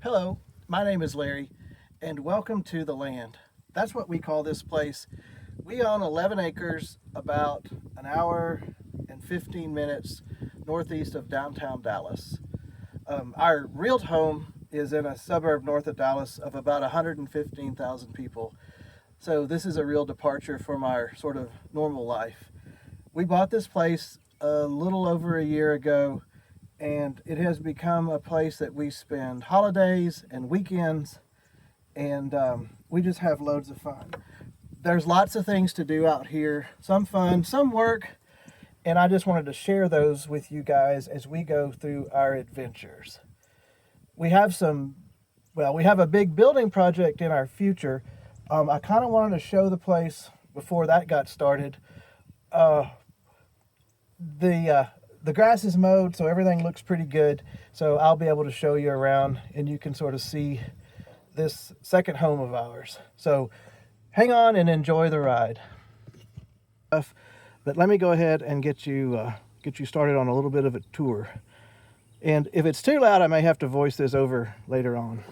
Hello, my name is Larry, and welcome to the land. That's what we call this place. We own 11 acres, about an hour and 15 minutes northeast of downtown Dallas. Our real home is in a suburb north of Dallas of about 115,000 people. So this is a real departure from our sort of normal life. We bought this place a little over a year ago, and it has become a place that we spend holidays and weekends, and we just have loads of fun. There's lots of things to do out here, some fun, some work, and I just wanted to share those with you guys as we go through our adventures. We have we have a big building project in our future. I kind of wanted to show the place before that got started. The grass is mowed, so everything looks pretty good. So I'll be able to show you around, and you can sort of see this second home of ours. So hang on and enjoy the ride. But let me go ahead and get you started on a little bit of a tour. And if it's too loud, I may have to voice this over later on.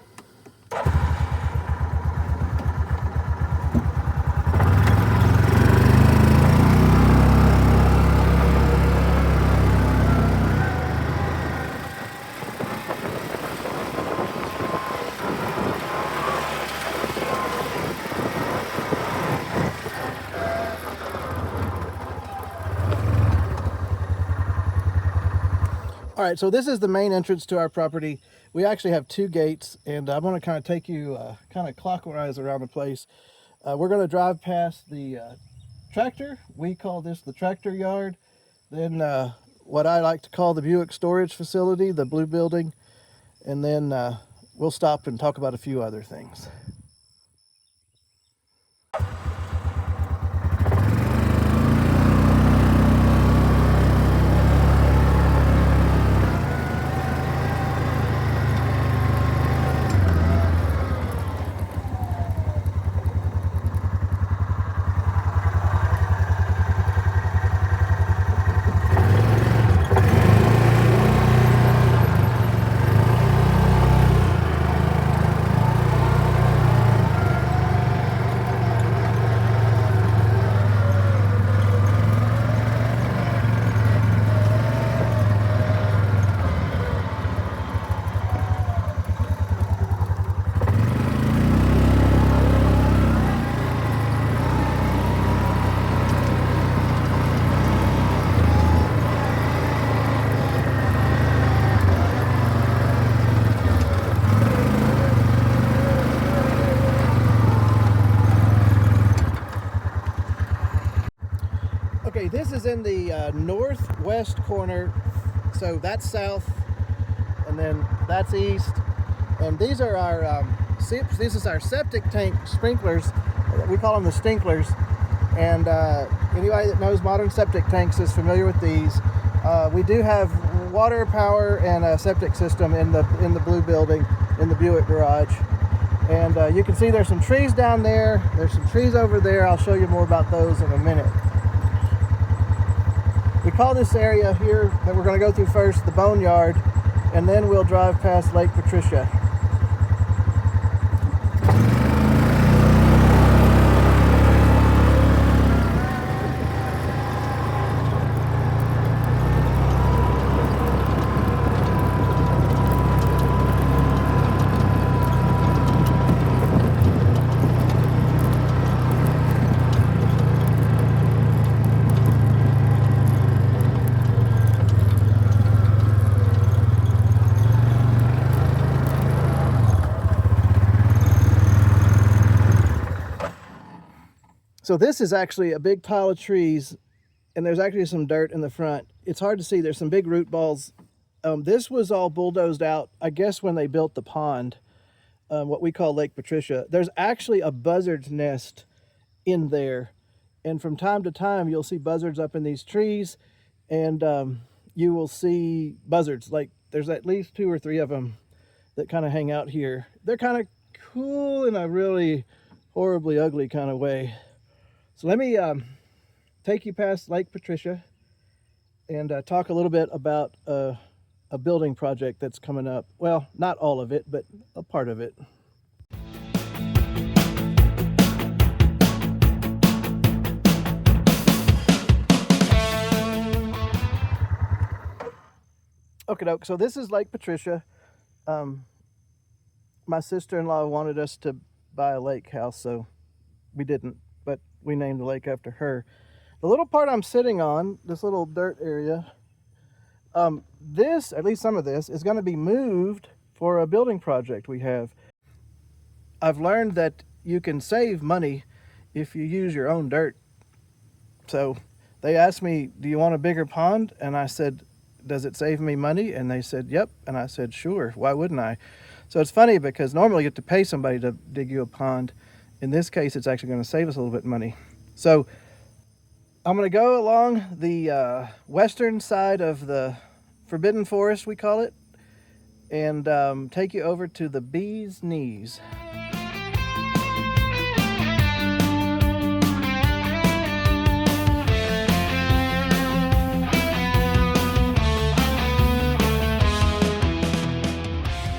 All right, so this is the main entrance to our property. We actually have two gates, and I'm going to kind of take you kind of clockwise around the place. We're going to drive past the tractor. We call this the tractor yard. Then what I like to call the Buick storage facility, the blue building. And then we'll stop and talk about a few other things. Okay, this is in the northwest corner, so that's south, and then that's east. And these are our this is our septic tank sprinklers. We call them the stinklers. And anybody that knows modern septic tanks is familiar with these. We do have water, power, and a septic system in the blue building, in the Buick garage. And you can see there's some trees down there. There's some trees over there. I'll show you more about those in a minute. We call this area here that we're going to go through first the Boneyard, and then we'll drive past Lake Patricia. So this is actually a big pile of trees, and there's actually some dirt in the front. It's hard to see. There's some big root balls. This was all bulldozed out, I guess, when they built the pond, what we call Lake Patricia. There's actually a buzzard's nest in there, and from time to time you'll see buzzards up in these trees, and you will see buzzards. Like there's at least 2 or 3 of them that kind of hang out here. They're kind of cool in a really horribly ugly kind of way. So let me take you past Lake Patricia and talk a little bit about a a building project that's coming up. Well, not all of it, but a part of it. Okay, doke. So this is Lake Patricia. My sister-in-law wanted us to buy a lake house, so we didn't, but we named the lake after her. The little part I'm sitting on, this little dirt area, this, at least some of this, is going to be moved for a building project we have. I've learned that you can save money if you use your own dirt. So they asked me, do you want a bigger pond? And I said, does it save me money? And they said, yep. And I said, sure, why wouldn't I? So it's funny because normally you have to pay somebody to dig you a pond. In this case, it's actually going to save us a little bit of money. So I'm going to go along the western side of the Forbidden Forest, we call it, and take you over to the Bee's Knees.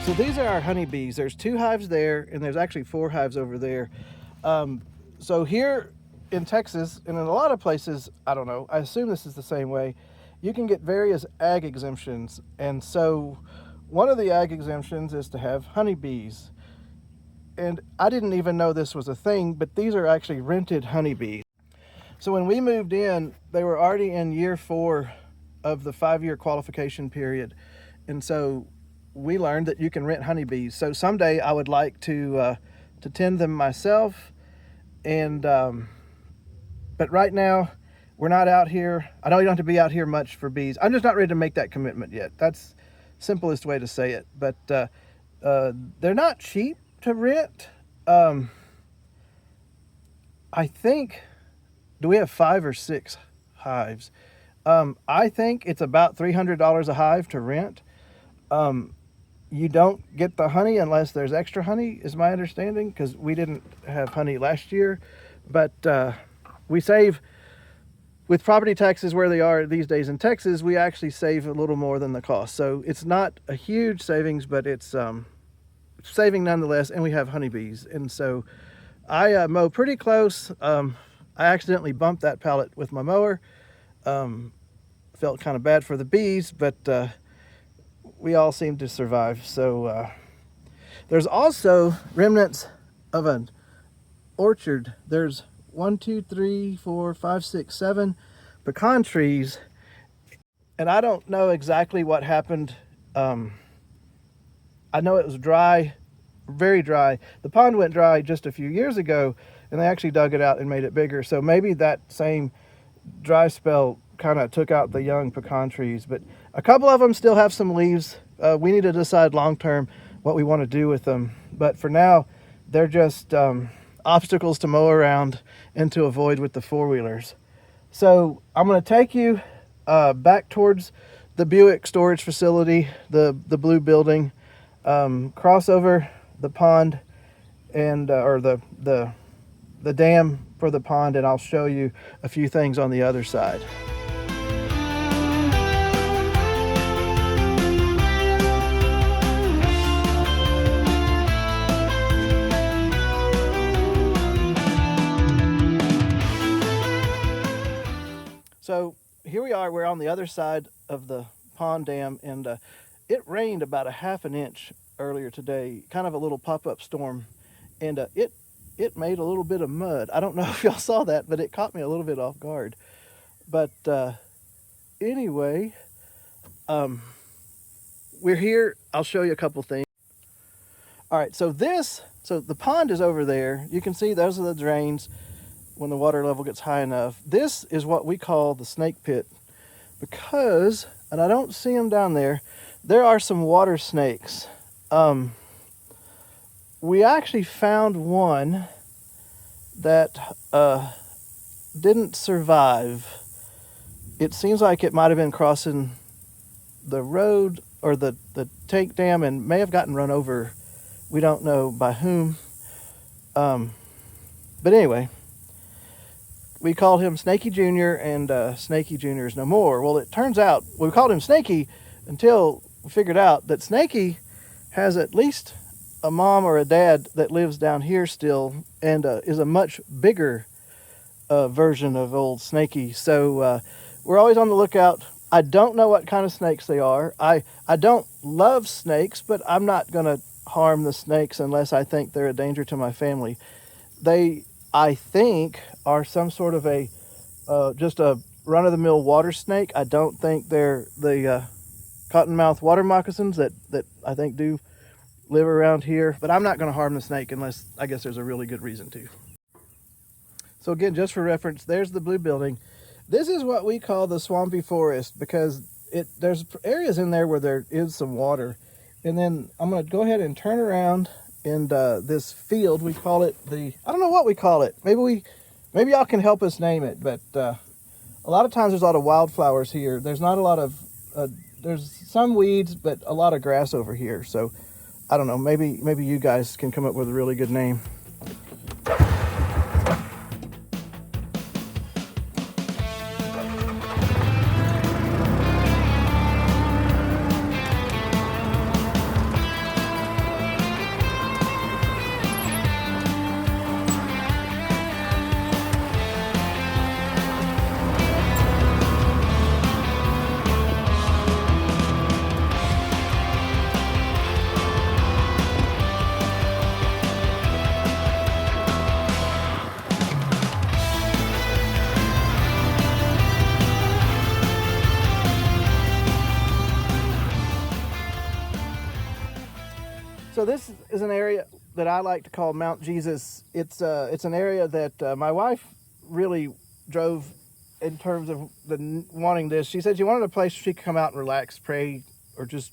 So these are our honeybees. There's 2 hives there, and there's actually 4 hives over there. So here in Texas, and in a lot of places, I don't know, I assume this is the same way, you can get various ag exemptions. And so one of the ag exemptions is to have honeybees. And I didn't even know this was a thing, but these are actually rented honeybees. So when we moved in, they were already in year 4 of the 5-year qualification period. And so we learned that you can rent honeybees. So someday I would like to tend them myself. And but right now we're not out here. I know you don't have to be out here much for bees. I'm just not ready to make that commitment yet. That's simplest way to say it. But they're not cheap to rent. I think, do we have 5 or 6 hives? I think it's about $300 a hive to rent. You don't get the honey unless there's extra honey, is my understanding, because we didn't have honey last year. But we save, with property taxes where they are these days in Texas, we actually save a little more than the cost. So it's not a huge savings, but it's saving nonetheless, and we have honeybees. And so I mow pretty close. I accidentally bumped that pallet with my mower. Felt kind of bad for the bees, but we all seem to survive. So there's also remnants of an orchard. There's 1, 2, 3, 4, 5, 6, 7 pecan trees, and I don't know exactly what happened. I know it was dry, very dry. The pond went dry just a few years ago, and they actually dug it out and made it bigger. So maybe that same dry spell kind of took out the young pecan trees, but a couple of them still have some leaves. We need to decide long term what we want to do with them, but for now they're just obstacles to mow around and to avoid with the 4-wheelers. So I'm going to take you back towards the Buick storage facility, the blue building, cross over the pond and or the dam for the pond, and I'll show you a few things on the other side. So here we are, we're on the other side of the pond dam, and it rained about a ½ inch earlier today, kind of a little pop-up storm, and it made a little bit of mud. I don't know if y'all saw that, but it caught me a little bit off guard. But anyway, we're here. I'll show you a couple things. All right, so the pond is over there. You can see those are the drains when the water level gets high enough. This is what we call the snake pit because, and I don't see them down there, there are some water snakes. We actually found one that didn't survive. It seems like it might have been crossing the road or the tank dam and may have gotten run over. We don't know by whom. But anyway, we called him Snaky Jr. and Snaky Jr. is no more. Well, it turns out we called him Snaky until figured out that Snaky has at least a mom or a dad that lives down here still, and is a much bigger version of old Snaky. So we're always on the lookout. I don't know what kind of snakes they are. I don't love snakes, but I'm not going to harm the snakes unless I think they're a danger to my family. They, I think, are some sort of a just a run-of-the-mill water snake. I don't think they're the cottonmouth water moccasins that I think do live around here. But I'm not going to harm the snake unless I guess there's a really good reason to. So again, just for reference, there's the blue building. This is what we call the swampy forest because there's areas in there where there is some water. And then I'm going to go ahead and turn around, and this field, we call it I don't know what we call it. Maybe y'all can help us name it, but a lot of times there's a lot of wildflowers here. There's not a lot of, there's some weeds, but a lot of grass over here. So I don't know, maybe you guys can come up with a really good name. So this is an area that I like to call Mount Jesus. It's an area that my wife really drove in terms of wanting this. She said she wanted a place she could come out and relax, pray, or just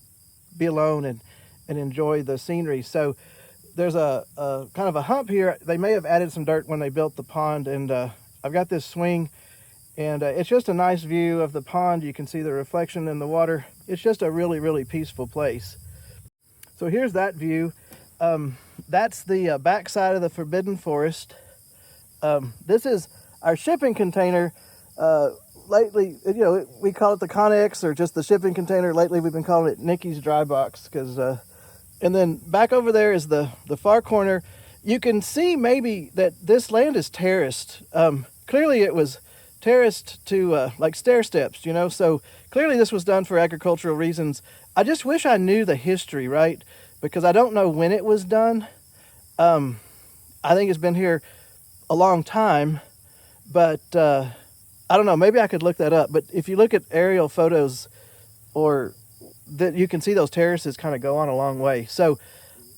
be alone and enjoy the scenery. So there's a kind of a hump here. They may have added some dirt when they built the pond, and I've got this swing, and it's just a nice view of the pond. You can see the reflection in the water. It's just a really, really peaceful place. So here's that view. That's the back side of the Forbidden Forest. This is our shipping container. Lately, we call it the Connex or just the shipping container. Lately, we've been calling it Nikki's Dry Box because. And then back over there is the far corner. You can see maybe that this land is terraced. Clearly, it was terraced to like stair steps. So clearly this was done for agricultural reasons. I just wish I knew the history, right? Because I don't know when it was done. I think it's been here a long time, but I don't know. Maybe I could look that up. But if you look at aerial photos, or that you can see those terraces kind of go on a long way. So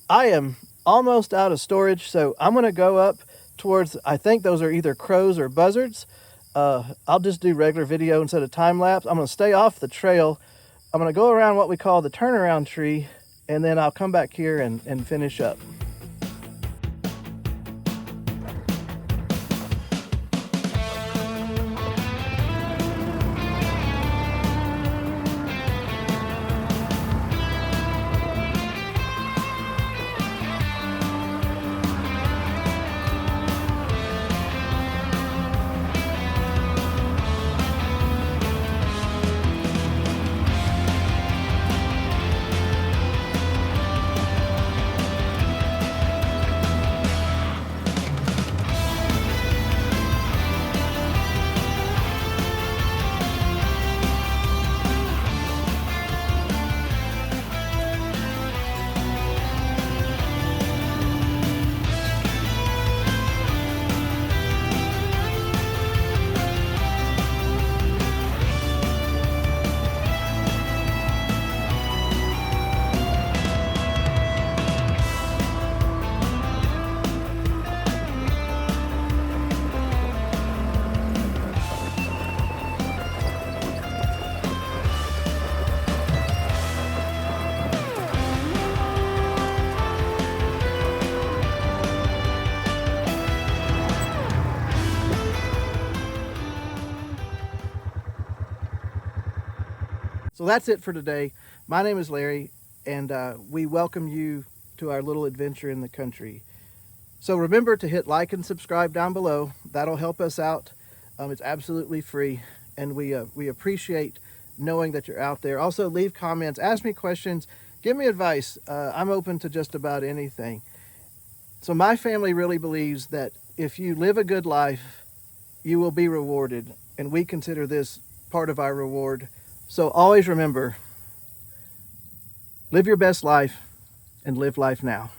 I am almost out of storage. So I'm going to go up towards, I think those are either crows or buzzards. I'll just do regular video instead of time lapse. I'm going to stay off the trail. I'm going to go around what we call the turnaround tree, and then I'll come back here and finish up. So that's it for today. My name is Larry, and we welcome you to our little adventure in the country. So remember to hit like and subscribe down below. That'll help us out. It's absolutely free, and we appreciate knowing that you're out there. Also, leave comments, ask me questions, give me advice. I'm open to just about anything. So my family really believes that if you live a good life, you will be rewarded, and we consider this part of our reward. So always remember, live your best life and live life now.